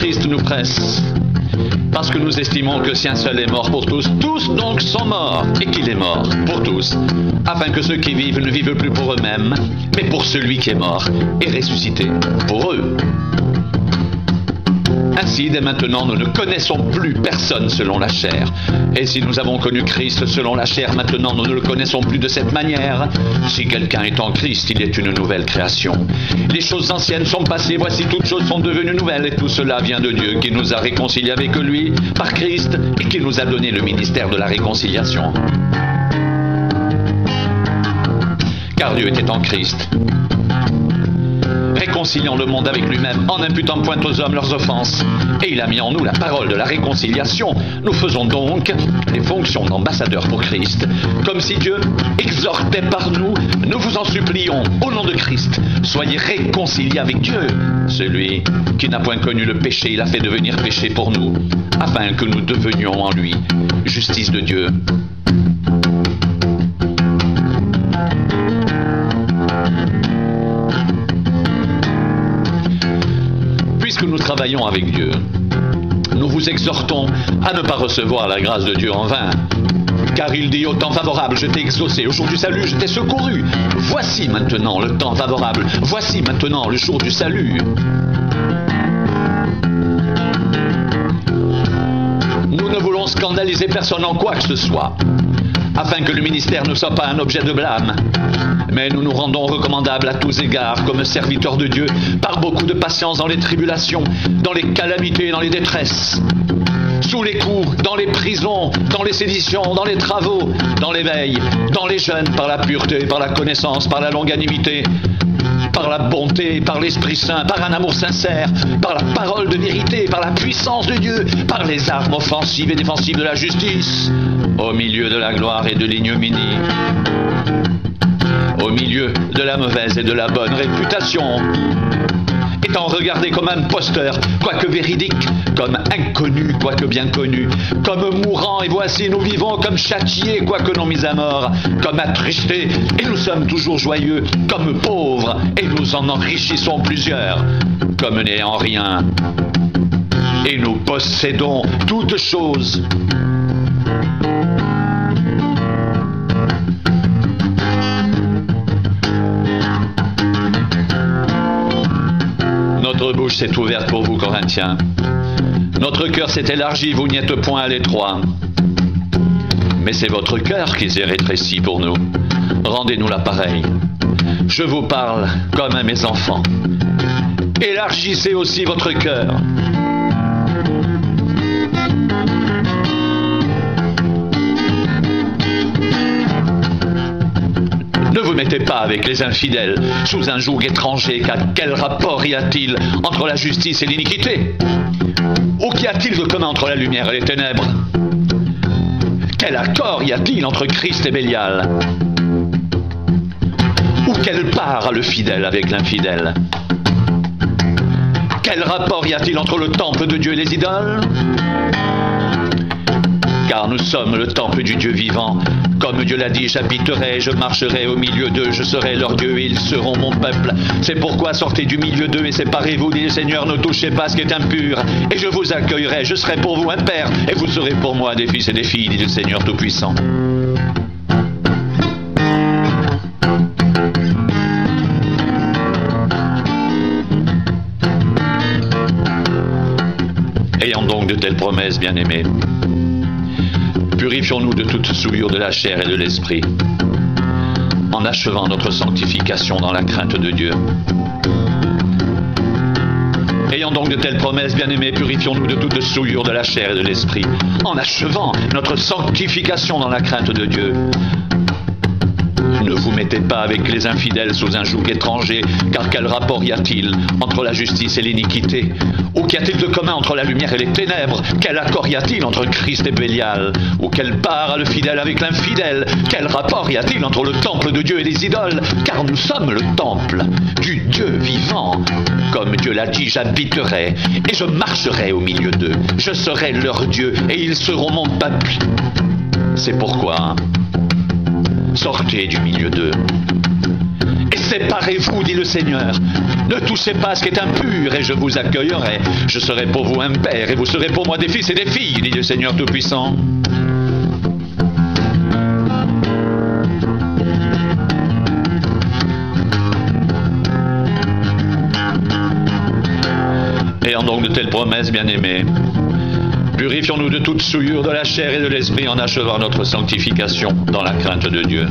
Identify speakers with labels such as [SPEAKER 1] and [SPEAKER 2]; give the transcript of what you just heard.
[SPEAKER 1] Christ nous presse. Parce que nous estimons que si un seul est mort pour tous, tous donc sont morts, et qu'il est mort pour tous, afin que ceux qui vivent ne vivent plus pour eux-mêmes, mais pour celui qui est mort et ressuscité pour eux. Ainsi, dès maintenant, nous ne connaissons plus personne selon la chair. Et si nous avons connu Christ selon la chair, maintenant nous ne le connaissons plus de cette manière. Si quelqu'un est en Christ, il est une nouvelle création. Les choses anciennes sont passées, voici toutes choses sont devenues nouvelles. Et tout cela vient de Dieu qui nous a réconciliés avec lui par Christ et qui nous a donné le ministère de la réconciliation. Car Dieu était en Christ, réconciliant le monde avec lui-même en n'imputant point aux hommes leurs offenses. Et il a mis en nous la parole de la réconciliation. Nous faisons donc les fonctions d'ambassadeurs pour Christ. Comme si Dieu exhortait par nous, nous vous en supplions, au nom de Christ, soyez réconciliés avec Dieu. Celui qui n'a point connu le péché, il a fait devenir péché pour nous, afin que nous devenions en lui justice de Dieu. Puisque nous travaillons avec Dieu, nous vous exhortons à ne pas recevoir la grâce de Dieu en vain. Car il dit au temps favorable, je t'ai exaucé, au jour du salut, je t'ai secouru. Voici maintenant le temps favorable, voici maintenant le jour du salut. Nous ne voulons scandaliser personne en quoi que ce soit, afin que le ministère ne soit pas un objet de blâme. Mais nous nous rendons recommandables à tous égards comme serviteurs de Dieu par beaucoup de patience dans les tribulations, dans les calamités, dans les détresses, sous les coups, dans les prisons, dans les séditions, dans les travaux, dans l'éveil, dans les jeûnes, par la pureté, par la connaissance, par la longanimité, par la bonté, par l'Esprit Saint, par un amour sincère, par la parole de vérité, par la puissance de Dieu, par les armes offensives et défensives de la justice, au milieu de la gloire et de l'ignominie, au milieu de la mauvaise et de la bonne réputation, étant regardé comme imposteur, quoique véridique, comme inconnu, quoique bien connu, comme mourant, et voici nous vivons comme châtiés, quoique non mis à mort, comme attristés, et nous sommes toujours joyeux, comme pauvres, et nous en enrichissons plusieurs, comme n'ayant rien, et nous possédons toutes choses. Notre bouche s'est ouverte pour vous, Corinthiens. Notre cœur s'est élargi, vous n'y êtes point à l'étroit. Mais c'est votre cœur qui s'est rétréci pour nous. Rendez-nous l'appareil. Je vous parle comme à mes enfants. Élargissez aussi votre cœur. Ne vous mettez pas avec les infidèles sous un joug étranger, car quel rapport y a-t-il entre la justice et l'iniquité? Ou qu'y a-t-il de commun entre la lumière et les ténèbres? Quel accord y a-t-il entre Christ et Bélial? Ou quelle part a le fidèle avec l'infidèle? Quel rapport y a-t-il entre le temple de Dieu et les idoles? Car nous sommes le temple du Dieu vivant. Comme Dieu l'a dit, j'habiterai, je marcherai au milieu d'eux, je serai leur Dieu et ils seront mon peuple. C'est pourquoi sortez du milieu d'eux et séparez-vous, dit le Seigneur, ne touchez pas ce qui est impur. Et je vous accueillerai, je serai pour vous un père, et vous serez pour moi des fils et des filles, dit le Seigneur Tout-Puissant. Ayant donc de telles promesses, bien-aimés, purifions-nous de toute souillure de la chair et de l'esprit, en achevant notre sanctification dans la crainte de Dieu. Ayant donc de telles promesses, bien-aimés, purifions-nous de toute souillure de la chair et de l'esprit, en achevant notre sanctification dans la crainte de Dieu. Ne vous mettez pas avec les infidèles sous un joug étranger, car quel rapport y a-t-il entre la justice et l'iniquité? Ou qu'y a-t-il de commun entre la lumière et les ténèbres? Quel accord y a-t-il entre Christ et Bélial? Ou quelle part a le fidèle avec l'infidèle? Quel rapport y a-t-il entre le temple de Dieu et les idoles? Car nous sommes le temple du Dieu vivant. Comme Dieu l'a dit, j'habiterai et je marcherai au milieu d'eux. Je serai leur Dieu et ils seront mon peuple. C'est pourquoi sortez du milieu d'eux et Séparez-vous, dit le Seigneur. Ne touchez pas ce qui est impur, et je vous accueillerai. Je serai pour vous un père, et vous serez pour moi des fils et des filles, dit le Seigneur Tout-Puissant. Ayant donc de telles promesses, bien-aimés, purifions-nous de toute souillure de la chair et de l'esprit en achevant notre sanctification dans la crainte de Dieu.